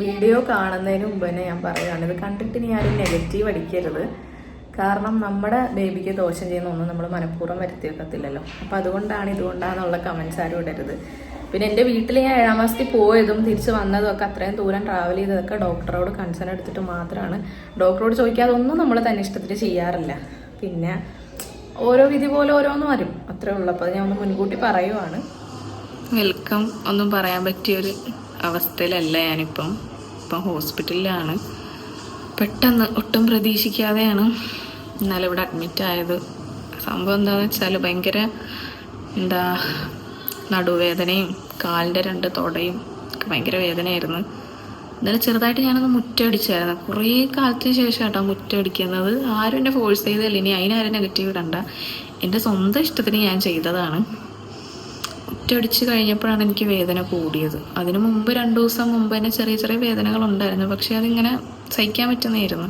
Video കാണുന്നതിന് മുമ്പ് തന്നെ ഞാൻ പറയുകയാണ്, ഇത് കണ്ടിട്ട് ഇനി ആരും നെഗറ്റീവ് അടിക്കരുത്. കാരണം നമ്മുടെ ബേബിക്ക് ദോഷം ചെയ്യുന്ന ഒന്നും നമ്മൾ മനഃപൂർവ്വം വരുത്തി വെക്കത്തില്ലല്ലോ. അപ്പം ഇതുകൊണ്ടാണെന്നുള്ള കമൻസ് ആരും ഇടരുത്. പിന്നെ എൻ്റെ വീട്ടിൽ ഞാൻ 7ാം മാസത്തിൽ പോയതും തിരിച്ച് വന്നതും ഒക്കെ അത്രയും ദൂരം ട്രാവൽ ചെയ്തതൊക്കെ ഡോക്ടറോട് കൺസേൺ എടുത്തിട്ട് മാത്രമാണ്. ഡോക്ടറോട് ചോദിക്കാതെ ഒന്നും നമ്മൾ തന്നെ ഇഷ്ടത്തിൽ ചെയ്യാറില്ല. പിന്നെ ഓരോ വിധി പോലെ ഓരോന്ന് വരും, അത്രേ ഉള്ളൂ. അപ്പോൾ ഞാൻ ഒന്ന് മുൻകൂട്ടി പറയുവാണ്. വെൽക്കം ഒന്നും പറയാൻ പറ്റിയൊരു അവസ്ഥയിലല്ല ഞാനിപ്പം. ഹോസ്പിറ്റലിലാണ്. പെട്ടെന്ന് ഒട്ടും പ്രതീക്ഷിക്കാതെയാണ് ഇന്നലെ ഇവിടെ അഡ്മിറ്റ് ആയത്. സംഭവം എന്താണെന്ന് വെച്ചാൽ ഭയങ്കര നടുവേദനയും കാലിൻ്റെ 2 തൊടയും ഒക്കെ ഭയങ്കര വേദനയായിരുന്നു. ഇന്നലെ ചെറുതായിട്ട് ഞാനൊന്ന് മുറ്റടിച്ചായിരുന്നു. കുറേ കാലത്തിന് ശേഷം കേട്ടോ മുറ്റടിക്കുന്നത്. ആരും എന്നെ ഫോഴ്സ് ചെയ്തല്ല, ഇനി അതിനാരും നെഗറ്റീവ് ഇടണ്ട. എൻ്റെ സ്വന്തം ഇഷ്ടത്തിന് ഞാൻ ചെയ്തതാണ്. മുറ്റടിച്ച് കഴിഞ്ഞപ്പോഴാണ് എനിക്ക് വേദന കൂടിയത്. അതിന് മുമ്പ് 2 ദിവസം മുമ്പ് തന്നെ ചെറിയ ചെറിയ വേദനകളുണ്ടായിരുന്നു. പക്ഷെ അതിങ്ങനെ സഹിക്കാൻ പറ്റുന്നതായിരുന്നു.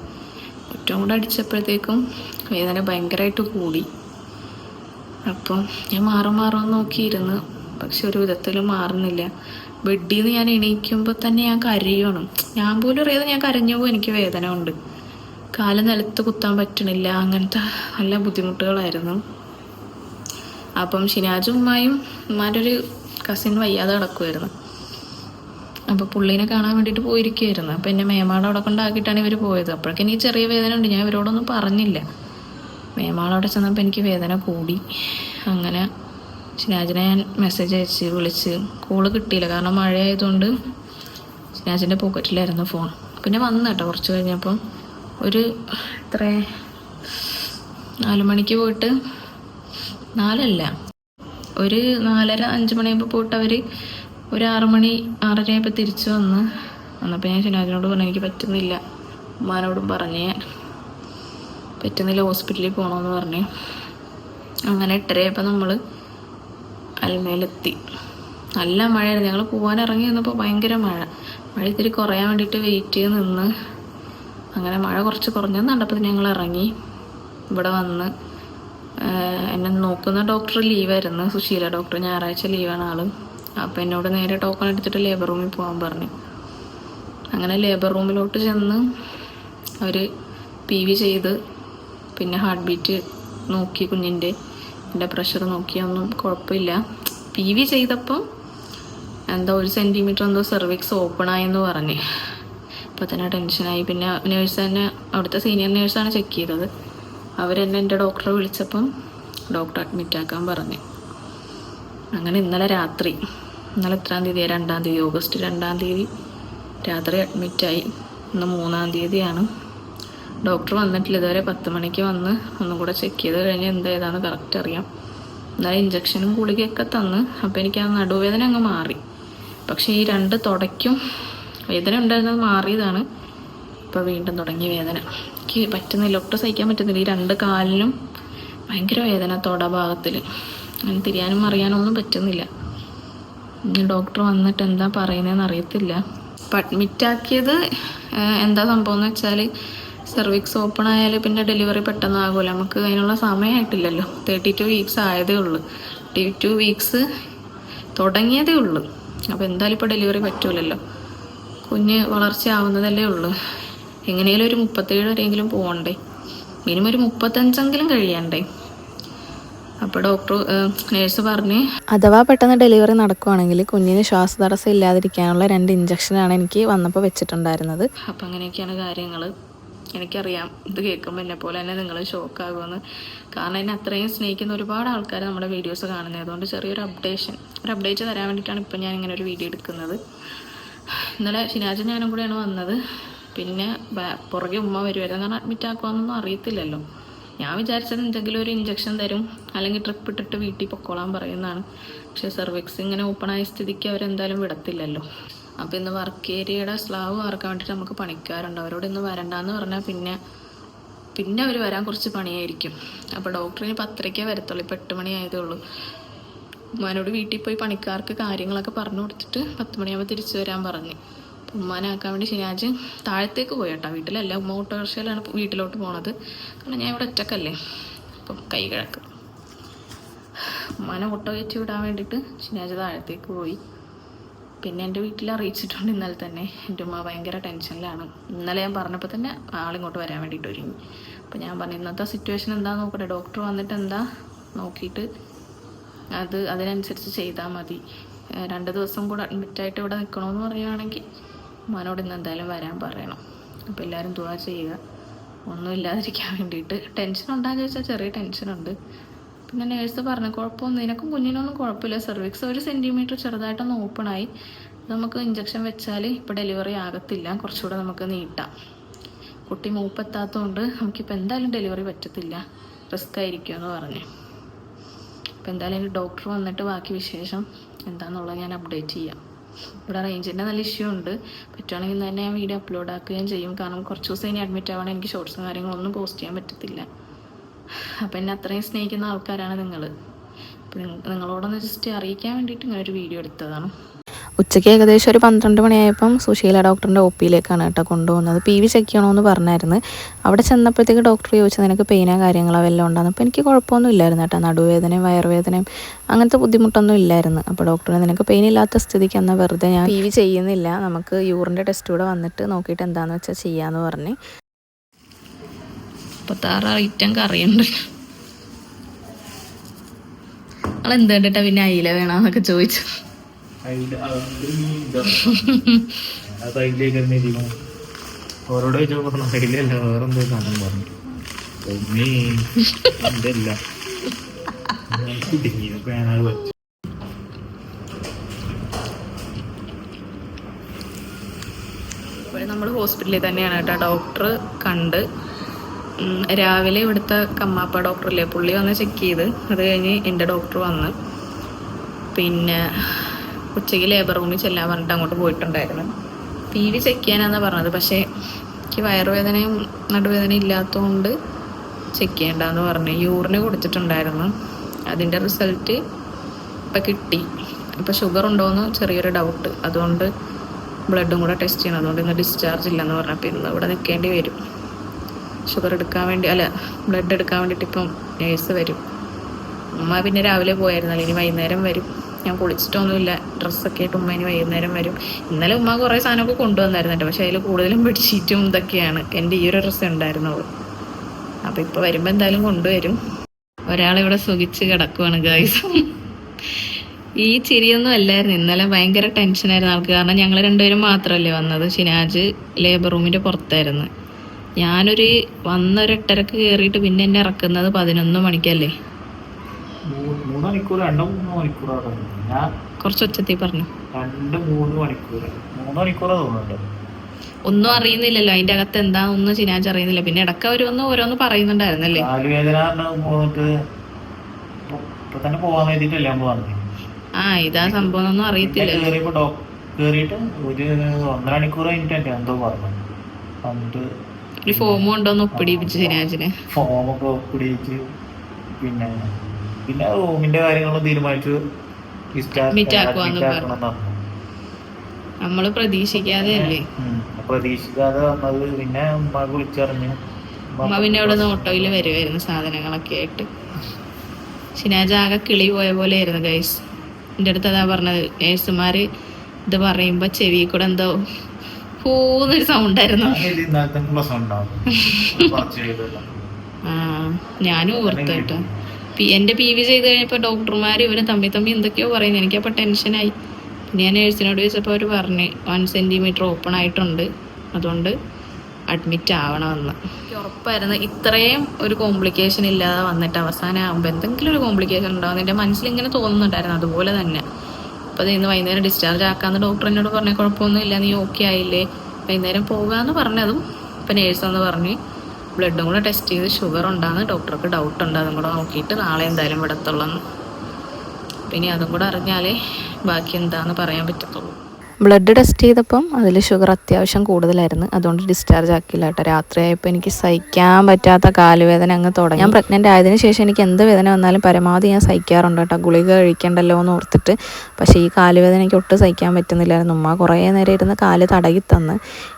മുറ്റം കൂടെ അടിച്ചപ്പോഴത്തേക്കും വേദന ഭയങ്കരമായിട്ട് കൂടി. അപ്പം ഞാൻ മാറുമെന്ന് നോക്കിയിരുന്നു. പക്ഷെ ഒരു വിധത്തിലും മാറുന്നില്ല. ബെഡിൽ നിന്ന് ഞാൻ എണീക്കുമ്പോൾ തന്നെ ഞാൻ കരയണം. ഞാൻ പോലും അറിയാതെ ഞാൻ കരഞ്ഞു പോകും. എനിക്ക് വേദന ഉണ്ട്. കാല് നിലത്ത് കുത്താൻ പറ്റണില്ല. അങ്ങനത്തെ നല്ല ബുദ്ധിമുട്ടുകളായിരുന്നു. അപ്പം ഷിനാജും ഉമ്മാൻ്റെ ഒരു കസിൻ വയ്യാതെ കിടക്കുമായിരുന്നു. അപ്പോൾ പുള്ളീനെ കാണാൻ വേണ്ടിയിട്ട് പോയിരിക്കുമായിരുന്നു. അപ്പം എന്നെ മേമാടെ അവിടെ കൊണ്ടാക്കിയിട്ടാണ് ഇവർ പോയത്. അപ്പോഴേക്കും എനിക്ക് ചെറിയ വേദന ഉണ്ട്. ഞാൻ ഇവരോടൊന്നും പറഞ്ഞില്ല. മേമാളവിടെ ചെന്നപ്പോൾ എനിക്ക് വേദന കൂടി. അങ്ങനെ ഷിനാജിനെ ഞാൻ മെസ്സേജ് അയച്ച് വിളിച്ച്. കോള് കിട്ടിയില്ല, കാരണം മഴയായതുകൊണ്ട് ഷിനാജിൻ്റെ പോക്കറ്റിലായിരുന്നു ഫോൺ. പിന്നെ വന്നു കേട്ടോ കുറച്ച് കഴിഞ്ഞപ്പം. ഒരു 4 മണിക്ക് പോയിട്ട്, 4 ഒരു 4:30-5 മണിയാകുമ്പോൾ പോയിട്ട് അവർ ഒരു 6 മണി 6:30 ആയപ്പോൾ തിരിച്ചു വന്നപ്പോൾ ഞാൻ ഷിനാജിനോട് പറഞ്ഞു എനിക്ക് പറ്റുന്നില്ല. ഉമ്മാനോടും പറഞ്ഞ് ഞാൻ പറ്റുന്നില്ല, ഹോസ്പിറ്റലിൽ പോകണമെന്ന് പറഞ്ഞു. അങ്ങനെ 8:30 ആയപ്പോൾ നമ്മൾ അൽമയിലെത്തി. നല്ല മഴയായിരുന്നു. ഞങ്ങൾ പോകാൻ ഇറങ്ങി നിന്നപ്പോൾ ഭയങ്കര മഴ ഇത്തിരി കുറയാൻ വേണ്ടിയിട്ട് വെയിറ്റ് ചെയ്ത് നിന്ന്. അങ്ങനെ മഴ കുറച്ച് കുറഞ്ഞെന്ന് കണ്ടപ്പോൾ ഞങ്ങൾ ഇറങ്ങി. ഇവിടെ വന്ന് എന്നെ നോക്കുന്ന ഡോക്ടർ ലീവായിരുന്നു, സുശീല ഡോക്ടർ. ഞായറാഴ്ച ലീവാണ് ആള്. അപ്പോൾ എന്നോട് നേരെ ടോക്കൺ എടുത്തിട്ട് ലേബർ റൂമിൽ പോകാൻ പറഞ്ഞു. അങ്ങനെ ലേബർ റൂമിലോട്ട് ചെന്ന് അവർ PV ചെയ്ത്, പിന്നെ ഹാർട്ട് ബീറ്റ് നോക്കി, കുഞ്ഞിൻ്റെ എൻ്റെ പ്രഷർ നോക്കിയൊന്നും കുഴപ്പമില്ല. PV ചെയ്തപ്പം 1 സെൻറ്റിമീറ്റർ സെർവിക്സ് ഓപ്പണായെന്ന് പറഞ്ഞ്. അപ്പോൾ തന്നെ ടെൻഷനായി. പിന്നെ നേഴ്സ് തന്നെ, അവിടുത്തെ സീനിയർ നേഴ്സാണ് ചെക്ക് ചെയ്തത്. അവരെന്നെ എൻ്റെ ഡോക്ടറെ വിളിച്ചപ്പം ഡോക്ടർ അഡ്മിറ്റാക്കാൻ പറഞ്ഞു. അങ്ങനെ ഇന്നലെ രാത്രി, ഇന്നലെ എത്രാം തീയതി, 2-ാം തീയതി, ഓഗസ്റ്റ് 2-ാം തീയതി രാത്രി അഡ്മിറ്റായി. ഇന്ന് 3-ാം തീയതിയാണ്. ഡോക്ടർ വന്നിട്ടില്ല ഇതുവരെ. 10 മണിക്ക് വന്ന് ഒന്നും കൂടെ ചെക്ക് ചെയ്ത് കഴിഞ്ഞ് ഏതാണെന്ന് കറക്റ്റ് അറിയാം. എന്നാലും ഇഞ്ചക്ഷനും ഗുളികയൊക്കെ തന്ന്. അപ്പോൾ എനിക്ക് ആ നടുവേദന അങ്ങ് മാറി. പക്ഷേ ഈ 2 തുടയ്ക്കും വേദന ഉണ്ടായിരുന്നത് മാറിയതാണ്. ഇപ്പോൾ വീണ്ടും തുടങ്ങിയ വേദന. എനിക്ക് പറ്റുന്നില്ല, ഒട്ടും സഹിക്കാൻ പറ്റുന്നില്ല. ഈ 2 കാലിനും ഭയങ്കര വേദന, തൊട ഭാഗത്തിൽ. അങ്ങനെ തിരിയാനും അറിയാനും ഒന്നും പറ്റുന്നില്ല. ഡോക്ടർ വന്നിട്ട് എന്താ പറയുന്നതെന്ന് അറിയത്തില്ല. അപ്പം അഡ്മിറ്റാക്കിയത് എന്താ സംഭവം എന്ന് വെച്ചാൽ, സെർവിക്സ് ഓപ്പൺ ആയാൽ പിന്നെ ഡെലിവറി പെട്ടെന്നാകുമല്ലോ. നമുക്ക് അതിനുള്ള സമയമായിട്ടില്ലല്ലോ. 32 വീക്സ് ആയതേ ഉള്ളൂ. 32 വീക്സ് തുടങ്ങിയതേ ഉള്ളൂ. അപ്പോൾ എന്തായാലും ഇപ്പോൾ ഡെലിവറി പറ്റൂലല്ലോ. കുഞ്ഞ് വളർച്ച ആവുന്നതല്ലേ ഉള്ളൂ. എങ്ങനെയാലും ഒരു 37 വരെയെങ്കിലും പോകണ്ടേ, മിനിമം ഒരു 35 കഴിയണ്ടേ. അപ്പോൾ ഡോക്ടർ നേഴ്സ് പറഞ്ഞ്, അഥവാ പെട്ടെന്ന് ഡെലിവറി നടക്കുവാണെങ്കിൽ കുഞ്ഞിന് ശ്വാസതടസ്സം ഇല്ലാതിരിക്കാനുള്ള 2 ഇഞ്ചക്ഷനാണ് എനിക്ക് വന്നപ്പോൾ വെച്ചിട്ടുണ്ടായിരുന്നത്. അപ്പം അങ്ങനെയൊക്കെയാണ് കാര്യങ്ങൾ. എനിക്കറിയാം ഇത് കേൾക്കുമ്പോൾ എന്നെ പോലെ തന്നെ നിങ്ങൾ ഷോക്കാകുമെന്ന്. കാരണം എന്നെ അത്രയും സ്നേഹിക്കുന്ന ഒരുപാട് ആൾക്കാർ നമ്മുടെ വീഡിയോസ് കാണുന്നത്. അതുകൊണ്ട് ചെറിയൊരു അപ്ഡേറ്റ് തരാൻ വേണ്ടിയിട്ടാണ് ഇപ്പം ഞാൻ ഇങ്ങനെ ഒരു വീഡിയോ എടുക്കുന്നത്. ഇന്നലെ ഷിനാജും ഞാനും കൂടെയാണ് വന്നത്. പിന്നെ പുറകെ ഉമ്മ വരുമായിരുന്നു. കാരണം അഡ്മിറ്റ് ആക്കുവാന്നൊന്നും അറിയത്തില്ലല്ലോ. ഞാൻ വിചാരിച്ചത് എന്തെങ്കിലും ഒരു ഇഞ്ചക്ഷൻ തരും, അല്ലെങ്കിൽ ട്രിപ്പ് ഇട്ടിട്ട് വീട്ടിൽ പൊക്കോളാൻ പറയുന്നതാണ്. പക്ഷേ സെർവിക്സ് ഇങ്ങനെ ഓപ്പൺ ആയ സ്ഥിതിക്ക് അവരെന്തായാലും വിടത്തില്ലല്ലോ. അപ്പോൾ ഇന്ന് വർക്ക് ഏരിയയുടെ സ്ലാബ് വാർക്കാൻ വേണ്ടിയിട്ട് നമുക്ക് പണിക്കാറുണ്ട്. അവരോട് ഇന്ന് വരണ്ടാന്ന് പറഞ്ഞാൽ പിന്നെ അവർ വരാൻ കുറച്ച് പണിയായിരിക്കും. അപ്പോൾ ഡോക്ടറിന് 10:30 വരത്തുള്ളൂ. ഇപ്പോൾ 8 മണി ആയതേ ഉള്ളൂ. ഉമ്മാനോട് വീട്ടിൽ പോയി പണിക്കാർക്ക് കാര്യങ്ങളൊക്കെ പറഞ്ഞു കൊടുത്തിട്ട് 10 മണിയാകുമ്പോൾ തിരിച്ചു വരാൻ പറഞ്ഞ്. അപ്പോൾ ഉമ്മാനാക്കാൻ വേണ്ടി ഷിനാജ് താഴത്തേക്ക് പോയി കേട്ടോ. വീട്ടിലല്ല, ഉമ്മ ഓട്ടോറിക്ഷയിലാണ് വീട്ടിലോട്ട് പോണത്. കാരണം ഞാൻ ഇവിടെ ഒറ്റക്കല്ലേ. അപ്പം കൈ കിഴക്ക് ഉമ്മാനെ ഓട്ടോ കയറ്റി വിടാൻ വേണ്ടിയിട്ട് ഷിനാജ് താഴത്തേക്ക് പോയി. പിന്നെ എൻ്റെ വീട്ടിൽ അറിയിച്ചിട്ടുണ്ട് ഇന്നലെ തന്നെ. എൻ്റെ ഉമ്മ ഭയങ്കര ടെൻഷനിലാണ്. ഇന്നലെ ഞാൻ പറഞ്ഞപ്പോൾ തന്നെ ആളിങ്ങോട്ട് വരാൻ വേണ്ടിയിട്ട് ഒരുങ്ങി. അപ്പോൾ ഞാൻ പറഞ്ഞു ഇന്നത്തെ സിറ്റുവേഷൻ എന്താ നോക്കട്ടെ, ഡോക്ടർ വന്നിട്ട് എന്താ നോക്കിയിട്ട് അതിനനുസരിച്ച് ചെയ്താൽ മതി. 2 ദിവസം കൂടെ അഡ്മിറ്റായിട്ട് ഇവിടെ നിൽക്കണമെന്ന് പറയുകയാണെങ്കിൽ ഉമ്മാനോട് ഇന്ന് എന്തായാലും വരാൻ പറയണം. അപ്പോൾ എല്ലാവരും ദുആ ചെയ്യുക ഒന്നും ഇല്ലാതിരിക്കാൻ വേണ്ടിയിട്ട്. ടെൻഷൻ ഉണ്ടാകുക ചോദിച്ചാൽ ചെറിയ ടെൻഷനുണ്ട്. പിന്നെ നേഴ്സ് പറഞ്ഞു കുഴപ്പമൊന്നും നിനക്കും കുഞ്ഞിനൊന്നും കുഴപ്പമില്ല, സെർവിക്സ് 1 സെൻറ്റിമീറ്റർ ചെറുതായിട്ടൊന്ന് ഓപ്പണായി, നമുക്ക് ഇഞ്ചക്ഷൻ വെച്ചാൽ ഇപ്പോൾ ഡെലിവറി ആകത്തില്ല, കുറച്ചുകൂടെ നമുക്ക് നീട്ടാം. കുട്ടി മൂപ്പെത്താത്തതുകൊണ്ട് നമുക്കിപ്പോൾ എന്തായാലും ഡെലിവറി പറ്റത്തില്ല, റിസ്ക് ആയിരിക്കുമെന്ന് പറഞ്ഞു. അപ്പോൾ എന്തായാലും ഡോക്ടർ വന്നിട്ട് ബാക്കി വിശേഷം എന്താണെന്നുള്ളത് ഞാൻ അപ്ഡേറ്റ് ചെയ്യാം. ഇവിടെ റേഞ്ചിൻ്റെ നല്ല ഇഷ്യൂ ഉണ്ട്. പറ്റുവാണെങ്കിൽ തന്നെ ഞാൻ വീഡിയോ അപ്ലോഡ് ആക്കുകയും ചെയ്യും. കാരണം കുറച്ച് ദിവസം ഇനി അഡ്മിറ്റ് ആവണം, എനിക്ക് ഷോർട്സും കാര്യങ്ങളൊന്നും പോസ്റ്റ് ചെയ്യാൻ പറ്റത്തില്ല. അപ്പം എന്നെ അത്രയും സ്നേഹിക്കുന്ന ആൾക്കാരാണ് നിങ്ങൾ. അപ്പം നിങ്ങളോടൊന്ന് ജസ്റ്റ് അറിയിക്കാൻ വേണ്ടിയിട്ട് ഇങ്ങനൊരു വീഡിയോ എടുത്തതാണ്. ഉച്ചയ്ക്ക് ഏകദേശം ഒരു 12 മണിയായപ്പം സുശീല ഡോക്ടറിൻ്റെ ഒപ്പിയിലേക്കാണ് കേട്ടോ കൊണ്ടുപോകുന്നത്. PV ചെക്ക് ചെയ്യണമെന്ന് പറഞ്ഞായിരുന്നു. അവിടെ ചെന്നപ്പോഴത്തേക്ക് ഡോക്ടർ ചോദിച്ചത് നിനക്ക് പെയിനോ കാര്യങ്ങളോ വല്ലതും ഉണ്ടാകുന്നു. അപ്പോൾ എനിക്ക് കുഴപ്പമൊന്നും ഇല്ലായിരുന്നു കേട്ടോ, നടുവേദനയും വയറുവേദനയും അങ്ങനത്തെ ബുദ്ധിമുട്ടൊന്നും ഇല്ലായിരുന്നു. അപ്പോൾ ഡോക്ടർ നിനക്ക് പെയിൻ ഇല്ലാത്ത സ്ഥിതിക്ക് എന്നാൽ വെറുതെ ഞാൻ PV ചെയ്യുന്നില്ല, നമുക്ക് യൂറിൻ്റെ ടെസ്റ്റ് കൂടെ വന്നിട്ട് നോക്കിയിട്ട് എന്താണെന്ന് വെച്ചാൽ ചെയ്യാമെന്ന് പറഞ്ഞ്. 36 ഐറ്റം കറിയുണ്ട്. നിങ്ങളെന്ത് കണ്ടിട്ടാ പിന്നെ അയില വേണമെന്നൊക്കെ ചോദിച്ചു. ഓരോട് ചോദിച്ചോ അയിലല്ല വേറെന്തോ സാധനം പറഞ്ഞു. ഇപ്പോൾ നമ്മൾ ഹോസ്പിറ്റലിൽ തന്നെയാണ് കേട്ടോ. ഡോക്ടർ കണ്ട് രാവിലെ ഇവിടുത്തെ കമ്മാപ്പ ഡോക്ടറില്ലേ പുള്ളി വന്ന് ചെക്ക് ചെയ്ത്, അത് കഴിഞ്ഞ് എൻ്റെ ഡോക്ടർ വന്ന് പിന്നെ ഉച്ചയ്ക്ക് ലേബർ റൂമിൽ ചെല്ലാൻ പറഞ്ഞിട്ട് അങ്ങോട്ട് പോയിട്ടുണ്ടായിരുന്നു. PV ചെക്ക് ചെയ്യാനാണെന്നാണ് പറഞ്ഞത്. പക്ഷേ എനിക്ക് വയറുവേദനയും നടുവേദനയും ഇല്ലാത്തതുകൊണ്ട് ചെക്ക് ചെയ്യേണ്ടെന്ന് പറഞ്ഞു. യൂറിന് കൊടുത്തിട്ടുണ്ടായിരുന്നു, അതിൻ്റെ റിസൾട്ട് ഇപ്പം കിട്ടി. ഇപ്പം ഷുഗർ ഉണ്ടോയെന്ന് ചെറിയൊരു ഡൗട്ട്, അതുകൊണ്ട് ബ്ലഡും കൂടെ ടെസ്റ്റ് ചെയ്യണം. അതുകൊണ്ട് ഇന്ന് ഡിസ്ചാർജ് ഇല്ലെന്ന് പറഞ്ഞപ്പോൾ ഇന്ന് ഇവിടെ നിൽക്കേണ്ടി വരും. ഷുഗർ എടുക്കാൻ വേണ്ടി ബ്ലഡ് എടുക്കാൻ വേണ്ടിയിട്ട് ഇപ്പം നേഴ്സ് വരും. ഉമ്മ പിന്നെ രാവിലെ പോയായിരുന്നല്ലോ, ഇനി വൈകുന്നേരം വരും. ഞാൻ കുളിച്ചിട്ടൊന്നുമില്ല, ഡ്രസ്സൊക്കെ ആയിട്ട് ഉമ്മ ഇനി വൈകുന്നേരം വരും. ഇന്നലെ ഉമ്മ കുറേ സാധനമൊക്കെ കൊണ്ടുവന്നായിരുന്നു കേട്ടോ, പക്ഷേ അതിൽ കൂടുതലും ബെഡ്ഷീറ്റും ഇതൊക്കെയാണ്. എൻ്റെ ഈ ഒരു ഡ്രസ്സ് ഉണ്ടായിരുന്നുള്ളൂ. അപ്പോൾ ഇപ്പോൾ വരുമ്പോൾ എന്തായാലും കൊണ്ടുവരും. ഒരാളിവിടെ സുഖിച്ച് കിടക്കുവാണ് ഗായ്സ്. ഈ ചിരിയൊന്നും അല്ലായിരുന്നു, ഇന്നലെ ഭയങ്കര ടെൻഷനായിരുന്നു ആൾക്ക്. കാരണം ഞങ്ങൾ രണ്ടുപേരും മാത്രമല്ലേ വന്നത്, ഷിനാജ് ലേബർ റൂമിൻ്റെ പുറത്തായിരുന്നു. ഞാനൊരു 8:30 കയറിയിട്ട് പിന്നെ എന്നെ ഇറക്കുന്നത് 11 മണിക്കല്ലേ. കുറച്ച് ഒച്ചത്തിൽ പറഞ്ഞു. 2-3 മണിക്കൂർ ഒന്നും അറിയുന്നില്ലല്ലോ അതിന്റെ അകത്ത് എന്താ ഒന്നും ചിനാജ് അറിയുന്നില്ല. പിന്നെ ഇടയ്ക്ക് അവരൊന്നും ഓരോന്ന് പറയുന്നുണ്ടായിരുന്നല്ലേ. ഇതാ സംഭവം ഒന്നും അറിയത്തില്ല. ഒരു ഫോം കൊണ്ടോന്ന് ഒപ്പിടിപ്പിച്ചു ചിനാജിനെ. ഫോമൊക്കെ ഒപ്പിടിച്ച് പിന്നെ റൂമിന്റെ കാര്യങ്ങളും തീരുമാനിച്ചു. നമ്മള് പ്രതീക്ഷിക്കാതെ വന്നത്. പിന്നെ ഉമ്മക്ക് വിളിച്ചറിഞ്ഞു. ഉമ്മ പിന്നെ അവിടെ നിന്ന് ഓട്ടോയിൽ വരുമായിരുന്നു സാധനങ്ങളൊക്കെ ആയിട്ട്. ഷിനാജ് ആകെ കിളി പോയ പോലെ ആയിരുന്നു ഗൈസ്. എൻ്റെ അടുത്ത് അതാ പറഞ്ഞത്, നേഴ്സുമാര് ഇത് പറയുമ്പോ ചെവി കൂടെ എന്തോ പൂന്നൊരു സൗണ്ടായിരുന്നു. ഞാനും ഓർത്തു കേട്ടോ. എൻ്റെ PV ചെയ്ത് കഴിഞ്ഞപ്പോൾ ഡോക്ടർമാർ ഇവര് തമ്മി എന്തൊക്കെയോ പറയുന്നത്. എനിക്കപ്പോൾ ടെൻഷനായി. പിന്നെ ഞാൻ നേഴ്സിനോട് ചോദിച്ചപ്പോൾ അവർ പറഞ്ഞ് 1 സെൻറ്റിമീറ്റർ ഓപ്പൺ ആയിട്ടുണ്ട്, അതുകൊണ്ട് അഡ്മിറ്റ് ആവണമെന്ന്. എനിക്ക് ഉറപ്പായിരുന്നു ഇത്രയും ഒരു കോംപ്ലിക്കേഷൻ ഇല്ലാതെ വന്നിട്ട് അവസാനം ആകുമ്പോൾ എന്തെങ്കിലും ഒരു കോംപ്ലിക്കേഷൻ ഉണ്ടാകും. എൻ്റെ മനസ്സിലിങ്ങനെ തോന്നുന്നുണ്ടായിരുന്നു. അതുപോലെ തന്നെ അപ്പോൾ ഇന്ന് വൈകുന്നേരം ഡിസ്ചാർജ് ആക്കാമെന്ന് ഡോക്ടർ എന്നോട് പറഞ്ഞ കുഴപ്പമൊന്നും ഇല്ല, നീ ഓക്കെ ആയില്ലേ, വൈകുന്നേരം പോകാമെന്ന് പറഞ്ഞതും ഇപ്പം നേഴ്സെന്ന് പറഞ്ഞ് ബ്ലഡും കൂടെ ടെസ്റ്റ് ചെയ്ത് ഷുഗർ ഉണ്ടാകുന്ന ഡോക്ടർക്ക് ഡൗട്ട് ഉണ്ട്, അതും കൂടെ നോക്കിയിട്ട് നാളെ എന്തായാലും വിടത്തുള്ളൂ. പിന്നെ അതും കൂടെ അറിഞ്ഞാലേ ബാക്കി എന്താണെന്ന് പറയാൻ പറ്റത്തുള്ളൂ. ബ്ലഡ് ടെസ്റ്റ് ചെയ്തപ്പം അതിൽ ഷുഗർ അത്യാവശ്യം കൂടുതലായിരുന്നു. അതുകൊണ്ട് ഡിസ്ചാർജ് ആക്കിയില്ല കേട്ടോ. രാത്രിയായപ്പോൾ എനിക്ക് സഹിക്കാൻ പറ്റാത്ത കാലുവേദന അങ്ങ് തുടങ്ങി. ഞാൻ പ്രഗ്നൻ്റ് ആയതിനു ശേഷം എനിക്ക് എന്ത് വേദന വന്നാലും പരമാവധി ഞാൻ സഹിക്കാറുണ്ട് കേട്ടോ, ഗുളിക കഴിക്കണ്ടല്ലോ എന്ന് ഓർത്തിട്ട്. പക്ഷേ ഈ കാലുവേദന എനിക്ക് ഒട്ടും സഹിക്കാൻ പറ്റുന്നില്ലായിരുന്നു. ഉമ്മ കുറേ നേരം ഇരുന്ന് കാല് തടകി തന്ന്.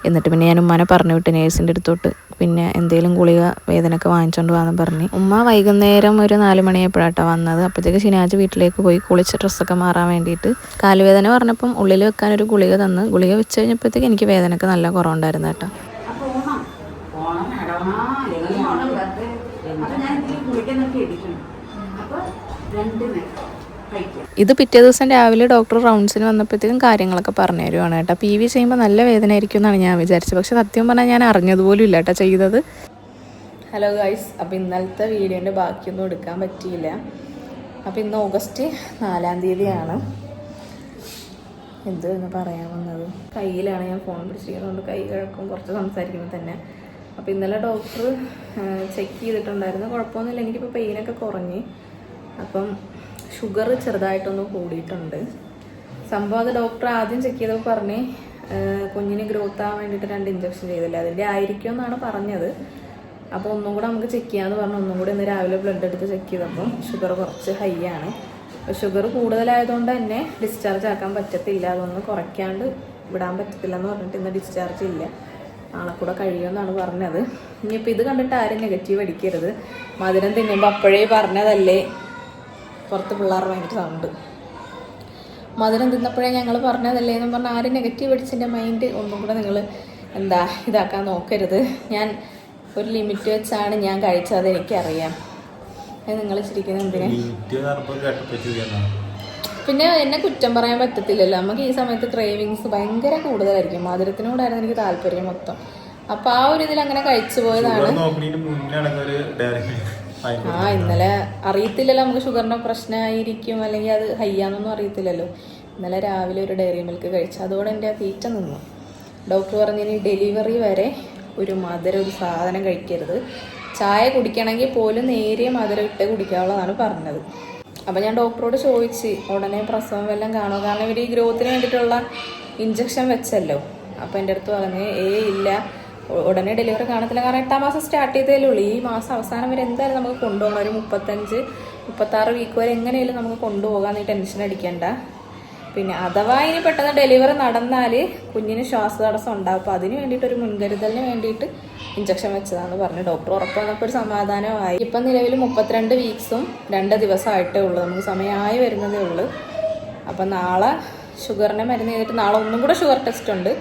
എന്നിട്ട് പിന്നെ ഞാൻ ഉമ്മാനെ പറഞ്ഞു വിട്ട് നേഴ്സിൻ്റെ അടുത്തോട്ട്, പിന്നെ എന്തെങ്കിലും ഗുളിക വേദനയൊക്കെ വാങ്ങിച്ചുകൊണ്ട് പോകാമെന്ന് പറഞ്ഞ്. ഉമ്മ വൈകുന്നേരം ഒരു 4 മണിയായപ്പോഴാട്ടോ വന്നത്. അപ്പോഴത്തേക്ക് ഷിനാജ് വീട്ടിലേക്ക് പോയി കുളിച്ച് ഡ്രസ്സൊക്കെ മാറാൻ വേണ്ടിയിട്ട്. കാലുവേദന പറഞ്ഞപ്പം ഉള്ളിൽ വെക്കാനൊരു ഗുളിക തന്ന്. ഗുളിക വെച്ച് കഴിഞ്ഞപ്പോഴത്തേക്ക് എനിക്ക് വേദനയൊക്കെ നല്ല കുറവുണ്ടായിരുന്നു കേട്ടോ. ഇത് പിറ്റേ ദിവസം രാവിലെ ഡോക്ടർ റൗണ്ട്സിന് വന്നപ്പോഴത്തേക്കും കാര്യങ്ങളൊക്കെ പറഞ്ഞു തരുവാണ് കേട്ടോ. PV ചെയ്യുമ്പോൾ നല്ല വേദന ആയിരിക്കും എന്നാണ് ഞാൻ വിചാരിച്ചത്. പക്ഷെ സത്യം പറഞ്ഞാൽ ഞാൻ അറിഞ്ഞതുപോലും ഇല്ല കേട്ടോ ചെയ്തത്. ഹലോ ഗൈസ്, അപ്പോൾ ഇന്നലത്തെ വീഡിയോൻ്റെ ബാക്കിയൊന്നും എടുക്കാൻ പറ്റിയില്ല. അപ്പോൾ ഇന്ന് ഓഗസ്റ്റ് 4-ാം തീയതിയാണ്. എന്ത് എന്ന് പറയാൻ വന്നത്, കയ്യിലാണ് ഞാൻ ഫോൺ പിടിച്ചിരിക്കുന്നതുകൊണ്ട് കൈ കിഴക്കും കുറച്ച് സംസാരിക്കുമ്പോൾ തന്നെ. അപ്പോൾ ഇന്നലെ ഡോക്ടർ ചെക്ക് ചെയ്തിട്ടുണ്ടായിരുന്നു, കുഴപ്പമൊന്നുമില്ല. എനിക്കിപ്പോൾ പെയിനൊക്കെ കുറഞ്ഞ്. അപ്പം ഷുഗർ ചെറുതായിട്ടൊന്ന് കൂടിയിട്ടുണ്ട്. സംഭവം അത് ഡോക്ടർ ആദ്യം ചെക്ക് ചെയ്തപ്പോൾ പറഞ്ഞ് കുഞ്ഞിന് ഗ്രോത്ത് ആവാൻ വേണ്ടിയിട്ട് 2 ഇഞ്ചക്ഷൻ ചെയ്തില്ല, അതിൻ്റെ ആയിരിക്കും എന്നാണ് പറഞ്ഞത്. അപ്പോൾ ഒന്നും കൂടെ നമുക്ക് ചെക്ക് ചെയ്യാമെന്ന് പറഞ്ഞു. ഒന്നും കൂടി ഇന്ന് രാവിലെ ബ്ലഡ് എടുത്ത് ചെക്ക് ചെയ്തപ്പം ഷുഗർ കുറച്ച് ഹൈ ആണ്. അപ്പോൾ ഷുഗർ കൂടുതലായതുകൊണ്ട് തന്നെ ഡിസ്ചാർജ് ആക്കാൻ പറ്റത്തില്ല, അതൊന്ന് കുറയ്ക്കാണ്ട് വിടാൻ പറ്റത്തില്ല എന്ന് പറഞ്ഞിട്ട് ഇന്ന് ഡിസ്ചാർജ് ഇല്ല, നാളെ കൂടെ കഴിയുമെന്നാണ് പറഞ്ഞത്. ഇനിയിപ്പോൾ ഇത് കണ്ടിട്ട് ആരും നെഗറ്റീവ് അടിക്കരുത്. മധുരം തിന്നുമ്പോൾ അപ്പോഴേ പറഞ്ഞതല്ലേ. പുറത്ത് പിള്ളേർ ഭയങ്കര സൗണ്ട്. മധുരം തിന്നപ്പോഴേ ഞങ്ങൾ പറഞ്ഞതല്ലേ എന്ന് പറഞ്ഞാൽ ആരും നെഗറ്റീവ് അടിച്ചതിൻ്റെ മൈൻഡ് ഒന്നും കൂടെ നിങ്ങൾ ഇതാക്കാൻ നോക്കരുത്. ഞാൻ ഒരു ലിമിറ്റ് വെച്ചാണ് ഞാൻ കഴിച്ചത്, എനിക്കറിയാം. നിങ്ങൾ ചിരിക്കുന്നത് എന്തിനാ? പിന്നെ എന്നെ കുറ്റം പറയാൻ പറ്റത്തില്ലല്ലോ. നമുക്ക് ഈ സമയത്ത് ക്രേവിങ്സ് ഭയങ്കര കൂടുതലായിരിക്കും. മധുരത്തിനോടായിരുന്നു എനിക്ക് താല്പര്യം മൊത്തം. അപ്പം ആ ഒരു ഇതിൽ അങ്ങനെ കഴിച്ചു പോയതാണ്. ഇന്നലെ അറിയത്തില്ലല്ലോ നമുക്ക് ഷുഗറിൻ്റെ പ്രശ്നമായിരിക്കും അല്ലെങ്കിൽ അത് ഹൈയാന്നൊന്നും അറിയത്തില്ലല്ലോ. ഇന്നലെ രാവിലെ ഒരു ഡയറി മിൽക്ക് കഴിച്ചു, അതോടെ എൻ്റെ ആ തീറ്റ നിന്നു. ഡോക്ടർ പറഞ്ഞിനി ഡെലിവറി വരെ ഒരു സാധനം കഴിക്കരുത്, ചായ കുടിക്കണമെങ്കിൽ പോലും നേരിയ മധുരം ഇട്ട് കുടിക്കാവുള്ളതാണ് പറഞ്ഞത്. അപ്പോൾ ഞാൻ ഡോക്ടറോട് ചോദിച്ച് ഉടനെ പ്രസവം വല്ലതും കാണുമോ, കാരണം ഇവർ ഈ ഗ്രോത്തിന് വേണ്ടിയിട്ടുള്ള ഇഞ്ചക്ഷൻ വെച്ചല്ലോ. അപ്പോൾ എൻ്റെ അടുത്ത് പറഞ്ഞ് ഇല്ല, ഉടനെ ഡെലിവറി കാണത്തില്ല, കാരണം 8-ാം മാസം സ്റ്റാർട്ട് ചെയ്തേ ഉള്ളൂ. ഈ മാസം അവസാനം വരെ എന്തായാലും നമുക്ക് കൊണ്ടുപോകണം. ഒരു 35-36 വീക്ക് വരെ എങ്ങനെയാലും നമുക്ക് കൊണ്ടുപോകാൻ, നീ ടെൻഷൻ അടിക്കണ്ട. പിന്നെ അഥവാ ഇനി പെട്ടെന്ന് ഡെലിവറി നടന്നാൽ കുഞ്ഞിന് ശ്വാസതടസ്സം ഉണ്ടാവും. അപ്പോൾ അതിന് വേണ്ടിയിട്ട് ഒരു മുൻകരുതലിന് വേണ്ടിയിട്ട് ഇഞ്ചക്ഷൻ വെച്ചതാണെന്ന് പറഞ്ഞു. ഡോക്ടർ ഉറപ്പ് വന്നപ്പോൾ ഒരു സമാധാനമായി. ഇപ്പം നിലവിൽ 32 വീക്സും 2 ദിവസമായിട്ടേ ഉള്ളൂ, നമുക്ക് സമയമായി വരുന്നതേ ഉള്ളൂ. അപ്പം നാളെ ഷുഗറിനെ മരുന്ന് ചെയ്തിട്ട് നാളെ ഒന്നും കൂടെ ഷുഗർ ടെസ്റ്റ് ഉണ്ട്,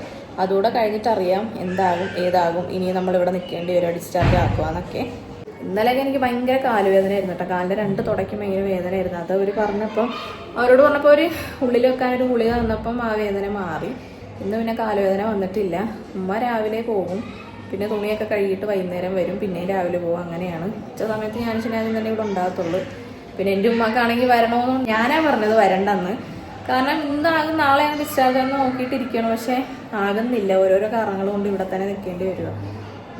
അതുകൂടെ കഴിഞ്ഞിട്ട് അറിയാം എന്താകും ഏതാകും. ഇനി നമ്മളിവിടെ നിൽക്കേണ്ടി വരും, ഡിസ്ചാർജ് ആക്കുവാന്നൊക്കെ. ഇന്നലെയൊക്കെ എനിക്ക് ഭയങ്കര കാലുവേദന ആയിരുന്നു കേട്ടോ. കാലിൻ്റെ 2 തുടയ്ക്കും ഭയങ്കര വേദന ആയിരുന്നു. അത് അവർ അവരോട് പറഞ്ഞപ്പോൾ ഒരു ഉള്ളിൽ വെക്കാനൊരു ഗുളിക തന്നപ്പം ആ വേദന മാറി. ഇന്ന് പിന്നെ കാലുവേദന വന്നിട്ടില്ല. ഉമ്മ രാവിലെ പോകും, പിന്നെ തുണിയൊക്കെ കഴുകിയിട്ട് വൈകുന്നേരം വരും, പിന്നെയും രാവിലെ പോകും. അങ്ങനെയാണ്. ഉച്ച സമയത്ത് ഞാൻ ശനിയാഴ്ച തന്നെ ഇവിടെ ഉണ്ടാകത്തുള്ളൂ. പിന്നെ എൻ്റെ ഉമ്മക്കാണെങ്കിൽ വരണമെന്ന് ഞാനാ പറഞ്ഞത് വരണ്ടെന്ന്, കാരണം ഇന്നാകും നാളെ ഞാൻ ഡിസ്ചാർജ് ആണെന്ന് നോക്കിയിട്ടിരിക്കണം. പക്ഷേ ആകുന്നില്ല, ഓരോരോ കാരണങ്ങൾ കൊണ്ട് ഇവിടെ തന്നെ നിൽക്കേണ്ടി വരിക.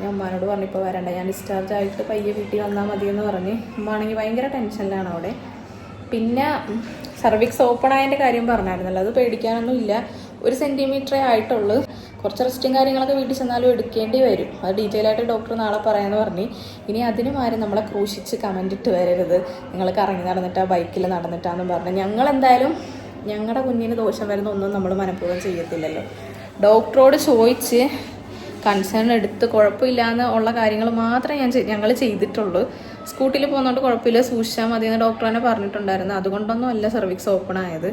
ഞാൻ ഉമ്മാനോട് പറഞ്ഞിപ്പോൾ വരണ്ട, ഞാൻ ഡിസ്ചാർജ് ആയിട്ട് പയ്യെ വീട്ടിൽ വന്നാൽ മതിയെന്ന് പറഞ്ഞ്. ഉമ്മ ആണെങ്കിൽ ഭയങ്കര ടെൻഷനിലാണ് അവിടെ. പിന്നെ സർവിക്സ് ഓപ്പൺ ആയതിൻ്റെ കാര്യം പറഞ്ഞായിരുന്നല്ലോ, അത് പേടിക്കാനൊന്നും ഇല്ല. 1 സെൻറ്റിമീറ്ററേ ആയിട്ടുള്ളൂ. കുറച്ച് റെസ്റ്റും കാര്യങ്ങളൊക്കെ വീട്ടിൽ ചെന്നാലും എടുക്കേണ്ടി വരും. അത് ഡീറ്റെയിൽ ആയിട്ട് ഡോക്ടർ നാളെ പറയാമെന്ന് പറഞ്ഞ്. ഇനി അതിനും ആരും നമ്മളെ ക്രൂശിച്ച് കമൻ്റ് ഇട്ട് വരരുത്, നിങ്ങൾ കറങ്ങി നടന്നിട്ടാ ബൈക്കിൽ നടന്നിട്ടാന്ന് പറഞ്ഞ്. ഞങ്ങളെന്തായാലും ഞങ്ങളുടെ കുഞ്ഞിന് ദോഷം വരുന്ന ഒന്നും നമ്മൾ മനഃപൂർവ്വം ചെയ്യത്തില്ലല്ലോ. ഡോക്ടറോട് ചോദിച്ച് കൺസേൺ എടുത്ത് കുഴപ്പമില്ലാന്ന് ഉള്ള കാര്യങ്ങൾ മാത്രമേ ഞങ്ങൾ ചെയ്തിട്ടുള്ളൂ. സ്കൂട്ടിയിൽ പോകുന്നതുകൊണ്ട് കുഴപ്പമില്ല, സൂക്ഷിച്ചാൽ മതി എന്ന് ഡോക്ടർ തന്നെ പറഞ്ഞിട്ടുണ്ടായിരുന്നു. അതുകൊണ്ടൊന്നും അല്ല സർവിക്സ് ഓപ്പൺ ആയത്.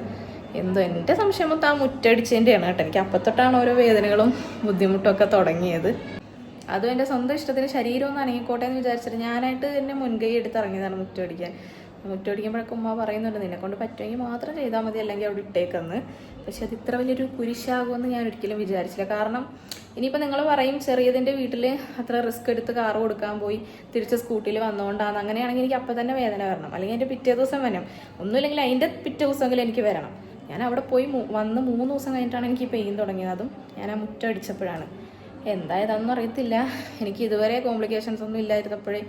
എന്തോ എൻ്റെ സംശയം മൊത്തം ആ മുറ്റടിച്ചതിൻ്റെയാണ് കേട്ടോ. എനിക്ക് അപ്പം തൊട്ടാണ് ഓരോ വേദനകളും ബുദ്ധിമുട്ടും ഒക്കെ തുടങ്ങിയത്. അതും എൻ്റെ സ്വന്തം ഇഷ്ടത്തിന് ശരീരം ഒന്ന് അനങ്ങിക്കോട്ടെ എന്ന് വിചാരിച്ചിട്ട് ഞാനായിട്ട് തന്നെ മുൻകൈ എടുത്ത് ഇറങ്ങിയതാണ് മുറ്റടിക്കാൻ. മുറ്റടിക്കുമ്പോഴൊക്കെ ഉമ്മ പറയുന്നുണ്ട് നിന്നെക്കൊണ്ട് പറ്റുമെങ്കിൽ മാത്രം ചെയ്താൽ മതി, അല്ലെങ്കിൽ അവിടെ ഇട്ടേക്കെന്ന്. പക്ഷെ അത് ഇത്ര വലിയൊരു കുരിശാകുമെന്ന് ഞാൻ ഒരിക്കലും വിചാരിച്ചില്ല. കാരണം ഇനിയിപ്പോൾ നിങ്ങൾ പറയും ചെറിയതിൻ്റെ വീട്ടിൽ അത്ര റിസ്ക് എടുത്ത് കാറ് കൊടുക്കാൻ പോയി തിരിച്ച് സ്കൂട്ടിയിൽ വന്നുകൊണ്ടാണ്. അങ്ങനെയാണെങ്കിൽ എനിക്ക് അപ്പം തന്നെ വേദന വരണം, അല്ലെങ്കിൽ എൻ്റെ പിറ്റേ ദിവസം വരണം. ഒന്നുമില്ലെങ്കിൽ അതിൻ്റെ പിറ്റേ ദിവസമെങ്കിലും എനിക്ക് വരണം. ഞാൻ അവിടെ പോയി വന്ന് 3 ദിവസം കഴിഞ്ഞിട്ടാണ് എനിക്ക് ഈ പെയിൻ തുടങ്ങിയത്. അതും ഞാൻ ആ മുറ്റടിച്ചപ്പോഴാണ്. എന്തായതാണെന്നും അറിയത്തില്ല. എനിക്ക് ഇതുവരെ കോംപ്ലിക്കേഷൻസ് ഒന്നും ഇല്ലായിരുന്നപ്പോഴേ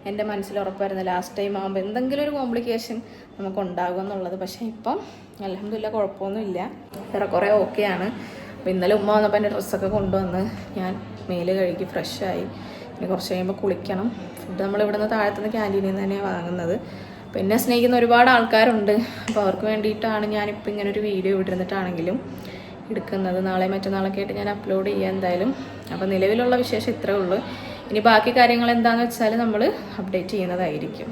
എൻ്റെ മനസ്സിൽ ഉറപ്പായിരുന്നു ലാസ്റ്റ് ടൈം ആകുമ്പോൾ എന്തെങ്കിലും ഒരു കോംപ്ലിക്കേഷൻ നമുക്ക് ഉണ്ടാകും എന്നുള്ളത്. പക്ഷേ ഇപ്പം അൽഹംദുലില്ലാ കുഴപ്പമൊന്നുമില്ല, വേറെ കുറേ ഓക്കെയാണ്. അപ്പോൾ ഇന്നലെ ഉമ്മ വന്നപ്പോൾ എൻ്റെ ഡ്രസ്സൊക്കെ കൊണ്ടുവന്ന് ഞാൻ മേല് കഴുകി ഫ്രഷായി. ഇനി കുറച്ച് കഴിയുമ്പോൾ കുളിക്കണം. ഫുഡ് നമ്മളിവിടുന്ന് താഴത്തുനിന്ന് ക്യാൻറ്റീനിൽ നിന്ന് തന്നെയാണ് വാങ്ങുന്നത്. പിന്നെ സ്നേഹിക്കുന്ന ഒരുപാട് ആൾക്കാരുണ്ട്. അപ്പോൾ അവർക്ക് വേണ്ടിയിട്ടാണ് ഞാനിപ്പോൾ ഇങ്ങനെ ഒരു വീഡിയോ ഇട്ടിരുന്നിട്ടാണെങ്കിലും എടുക്കുന്നത്. നാളെ മറ്റന്നാളൊക്കെ ആയിട്ട് ഞാൻ അപ്ലോഡ് ചെയ്യാം എന്തായാലും. അപ്പോൾ നിലവിലുള്ള വിശേഷം ഇത്രേ ഉള്ളൂ. ഇനി ബാക്കി കാര്യങ്ങൾ എന്താണെന്ന് വെച്ചാൽ നമ്മൾ അപ്ഡേറ്റ് ചെയ്യുന്നതായിരിക്കും.